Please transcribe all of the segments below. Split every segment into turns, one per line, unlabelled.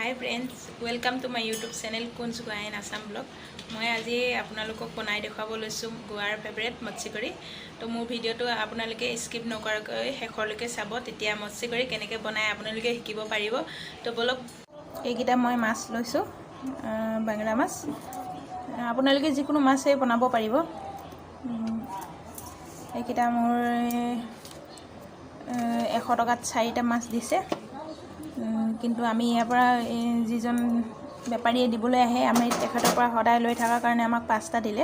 High friends, welcome to my YouTube channel কুঞ্জ গোৱা in Assam blog. মই আজি আপোনালোকক বনাই দেখুৱাব লৈছোঁ গোৱাৰ ফেভৰেট মৎস্য কাৰী। তো মোৰ ভিডিঅ'টো আপোনালোকে স্কিপ নকৰাকৈ শেষলৈকে চাব, তেতিয়া মৎস্য কাৰী কেনেকৈ বনাই আপোনালোকে শিকিব পাৰিব। তো বলক, এইকেইটা মই মাছ লৈছোঁ, বাংলা মাছ। আপোনালোকে যিকোনো মাছেই বনাব পাৰিব। এইকেইটা মোৰ 100 টকাত 4টা মাছ দিছে। কিন্তু আমি ইয়াৰ পৰা যিজন বেপাৰীয়ে দিবলৈ আহে, আমি তেখেতৰ পৰা সদায় লৈ থকাৰ কাৰণে আমাক 5টা দিলে।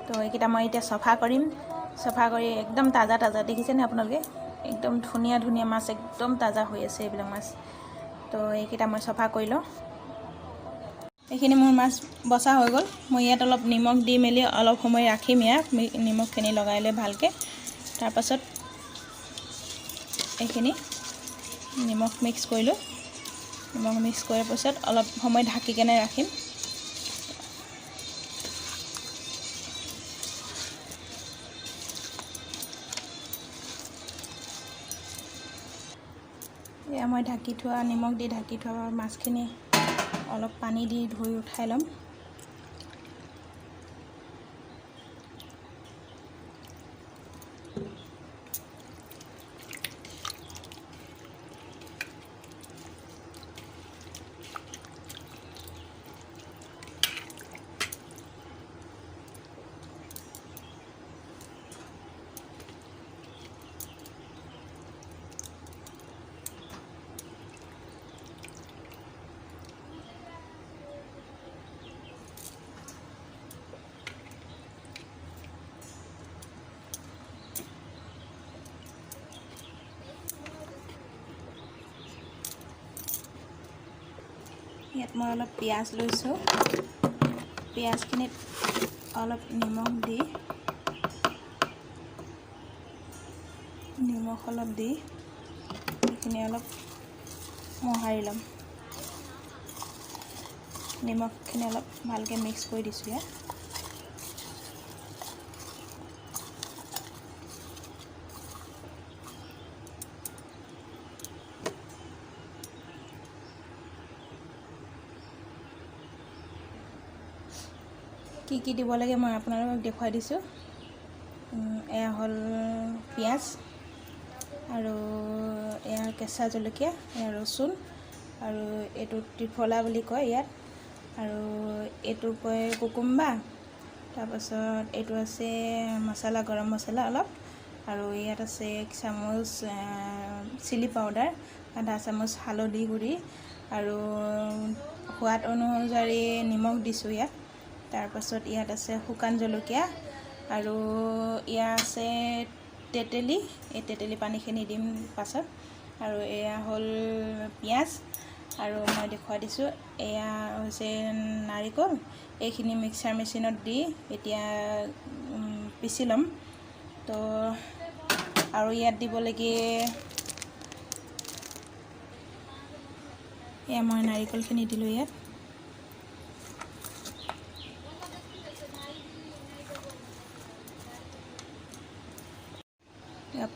তো এইকেইটা মই এতিয়া চফা কৰিম। চফা কৰি একদম তাজা তাজা দেখিছেনে আপোনালোকে? একদম ধুনীয়া ধুনীয়া মাছ, একদম তাজা হৈ আছে এইবিলাক মাছ। তো এইকেইটা মই চফা কৰি লওঁ। এইখিনি মোৰ মাছ বচা হৈ গ'ল। মই ইয়াত অলপ নিমখ দি মেলি অলপ সময় ৰাখিম, ইয়াত নিমখখিনি লগাই লৈ ভালকৈ। তাৰপাছত এইখিনি নিমখ মিক্স কৰিলোঁ। নিমখ মিক্স কৰাৰ পাছত অলপ সময় ঢাকি কেনে ৰাখিম। এয়া মই ঢাকি থোৱা, নিমখ দি ঢাকি থোৱা মাছখিনি অলপ পানী দি ধুই উঠাই ল'ম। ইয়াত মই অলপ পিঁয়াজ লৈছোঁ। পিঁয়াজখিনিত অলপ নিমখ দি এইখিনি অলপ মোহাৰি ল'ম। নিমখখিনি অলপ ভালকৈ মিক্স কৰি দিছোঁ ইয়াত। কি দিব লাগে মই আপোনালোকক দেখুৱাই দিছোঁ। এয়া হ'ল পিঁয়াজ, আৰু এয়া কেঁচা জলকীয়া, এয়া ৰচুন, আৰু এইটো ত্ৰিফলা বুলি কয় ইয়াত, আৰু এইটো কয় কুকুম্বা। তাৰপাছত এইটো আছে মছলা, গৰম মছলা অলপ, আৰু ইয়াত আছে 1 চামুচ চিলি পাউডাৰ, আধা চামুচ হালধি গুড়ি, আৰু সোৱাদ অনুযায়ী নিমখ দিছোঁ ইয়াত। তাৰপাছত ইয়াত আছে শুকান জলকীয়া, আৰু ইয়াত আছে তেতেলী। এই তেতেলী পানীখিনি দিম পাছত। আৰু এয়া হ'ল পিঁয়াজ, আৰু মই দেখুৱাই দিছোঁ এয়া হৈছে নাৰিকল। এইখিনি মিক্সাৰ মেচিনত দি এতিয়া পিচি ল'ম। তো আৰু ইয়াত দিব লাগে, এয়া মই নাৰিকলখিনি দিলোঁ ইয়াত।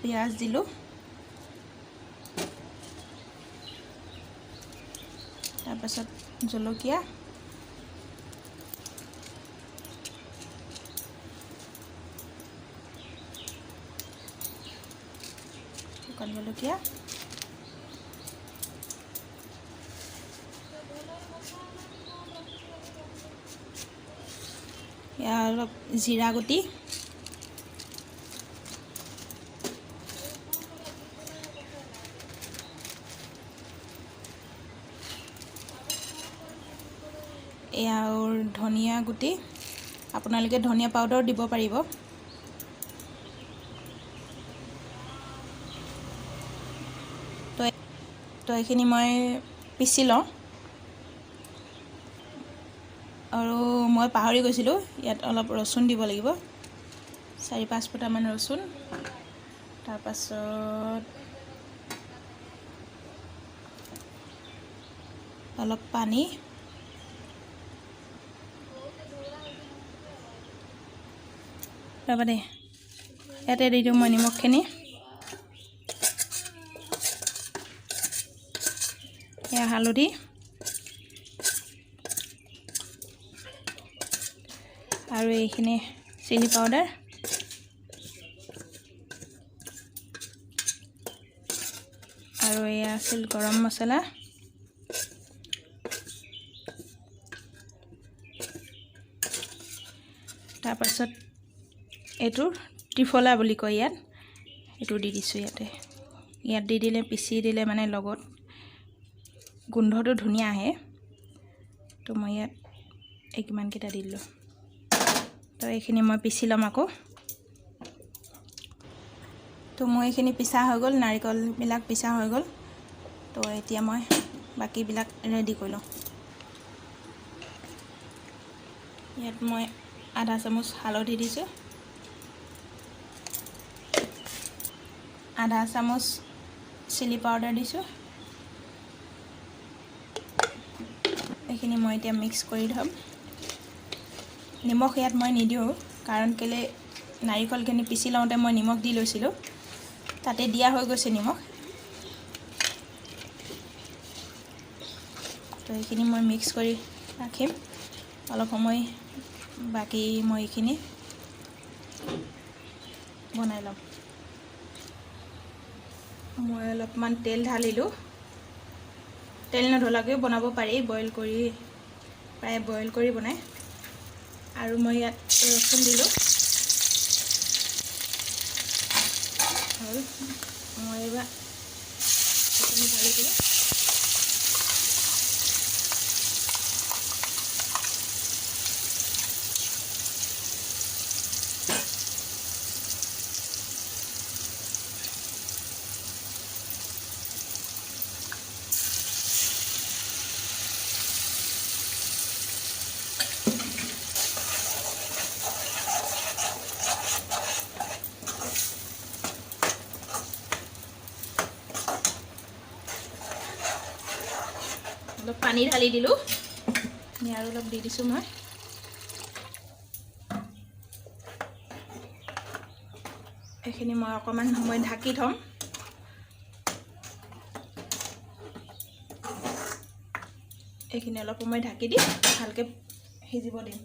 পিঁয়াজ দিলোঁ, তাৰপাছত জলকীয়া, শুকান জলকীয়া, ইয়াৰ অলপ জিৰা গুটি, এয়া ধনিয়া গুটি। আপোনালোকে ধনিয়া পাউডাৰ দিব পাৰিব। তো এইখিনি মই পিচি লওঁ। আৰু মই পাহৰি গৈছিলোঁ, ইয়াত অলপ ৰচুন দিব লাগিব, 4-5 ফুটামান ৰচুন। তাৰপাছত অলপ পানী, ৰ'বা দেই, ইয়াতে দি দিওঁ মই নিমখখিনি। এয়া হালধি, আৰু এইখিনি চিলি পাউডাৰ, আৰু এয়া আছিল গৰম মছলা, তাৰপাছত এইটো ত্ৰিফলা বুলি কয় ইয়াত, এইটো দি দিছোঁ ইয়াতে। ইয়াত দি দিলে, পিচি দিলে মানে লগত গোন্ধটো ধুনীয়া আহে। তো মই ইয়াত কিমানকেইটা দি দিলোঁ। তো এইখিনি মই পিচি ল'ম আকৌ। তো মই এইখিনি পিচা হৈ গ'ল, নাৰিকলবিলাক পিচা হৈ গ'ল। তো এতিয়া মই বাকীবিলাক ৰেডি কৰি লওঁ। ইয়াত মই আধা চামুচ হালধি দিছোঁ, আধা চামুচ চিলি পাউডাৰ দিছোঁ। এইখিনি মই এতিয়া মিক্স কৰি থ'ম। নিমখ ইয়াত মই নিদিওঁ, কাৰণ কেলৈ নাৰিকলখিনি পিচি লওঁতে মই নিমখ দি লৈছিলোঁ, তাতে দিয়া হৈ গৈছে নিমখ। তো এইখিনি মই মিক্স কৰি ৰাখিম অলপ সময়। বাকী মই এইখিনি বনাই ল'ম। মই অলপমান তেল ঢালিলোঁ। তেল নঢলাকৈও বনাব পাৰি, প্ৰায় বইল কৰি বনায়। আৰু মই ইয়াত ৰচুন দিলোঁ, আৰু মই এইবাৰ এইখিনি ঢালি দিলোঁ। অলপ পানী ঢালি দিলোঁ, আৰু অলপ দি দিছোঁ মই। এইখিনি মই অকণমান সময় ঢাকি থ'ম। এইখিনি অলপ সময় ঢাকি দি ভালকৈ সিজিব দিম।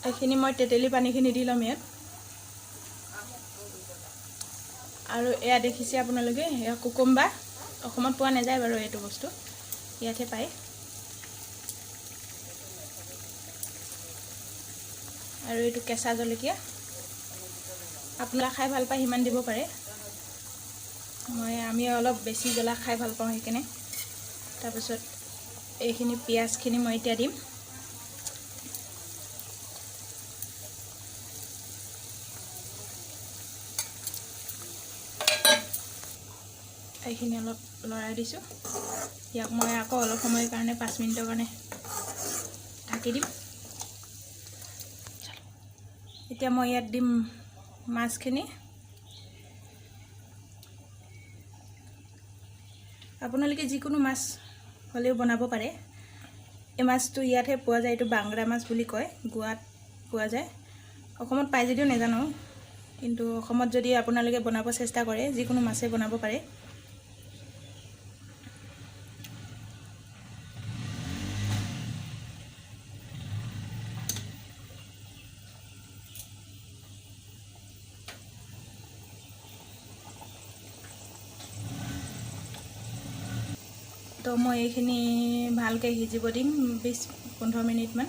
এইখিনি মই তেতেলী পানীখিনি দি ল'ম ইয়াত। আৰু এয়া দেখিছে আপোনালোকে, এয়া কুকুম্বাৰ। অসমত পোৱা নাযায় বাৰু এইটো বস্তু, ইয়াতহে পায়। আৰু এইটো কেঁচা জলকীয়া, আপোনালোকে খাই ভাল পায় সিমান দিব পাৰে। আমি অলপ বেছি জ্বলা খাই ভাল পাওঁ সেইকাৰণে। তাৰপিছত এইখিনি পিঁয়াজখিনি মই এতিয়া দিম। এইখিনি অলপ লৰাই দিছোঁ। ইয়াক মই আকৌ অলপ সময়ৰ কাৰণে 5 মিনিটৰ কাৰণে ঢাকি দিম। এতিয়া মই ইয়াত দিম মাছখিনি। আপোনালোকে যিকোনো মাছ হ'লেও বনাব পাৰে। এই মাছটো ইয়াতহে পোৱা যায়, এইটো বাংৰা মাছ বুলি কয়, গোৱাত পোৱা যায়। অসমত পাই যদিও নাজানো, কিন্তু অসমত যদি আপোনালোকে বনাব চেষ্টা কৰে, যিকোনো মাছেই বনাব পাৰে। তো মই এইখিনি ভালকৈ সিজিব দিম 20-15 মিনিটমান।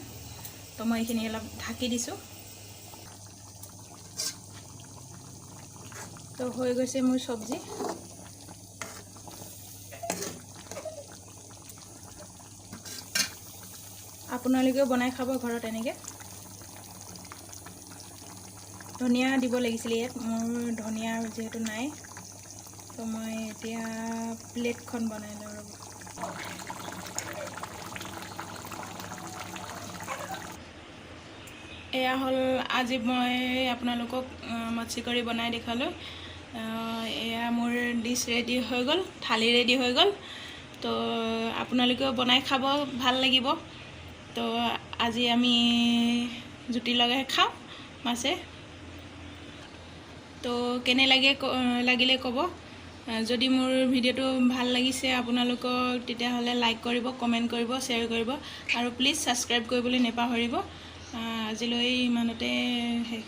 তো মই এইখিনি অলপ ঢাকি দিছোঁ। তো হৈ গৈছে মোৰ চব্জি। আপোনালোকেও বনাই খাব ঘৰত এনেকৈ। ধনিয়া দিব লাগিছিলে ইয়াত, মোৰ ধনিয়া যিহেতু নাই। তো মই এতিয়া প্লেটখন বনাই লওঁ ৰ'ব। এয়া হ'ল আজি মই আপোনালোকক মৎস্য কাৰি বনাই দেখালোঁ। এয়া মোৰ ডিছ ৰেডি হৈ গ'ল, থালি ৰেডি হৈ গ'ল। তো আপোনালোকেও বনাই খাব, ভাল লাগিব। তো আজি আমি জুতি লগাই খাওঁ মাছে। তো কেনে লাগিলে ক'ব। যদি মোৰ ভিডিঅ'টো ভাল লাগিছে আপোনালোকক তেতিয়াহ'লে লাইক কৰিব, কমেণ্ট কৰিব, শ্বেয়াৰ কৰিব আৰু প্লিজ ছাবস্ক্ৰাইব কৰিবলৈ নাপাহৰিব। আজিলৈ ইমানতে শেষ।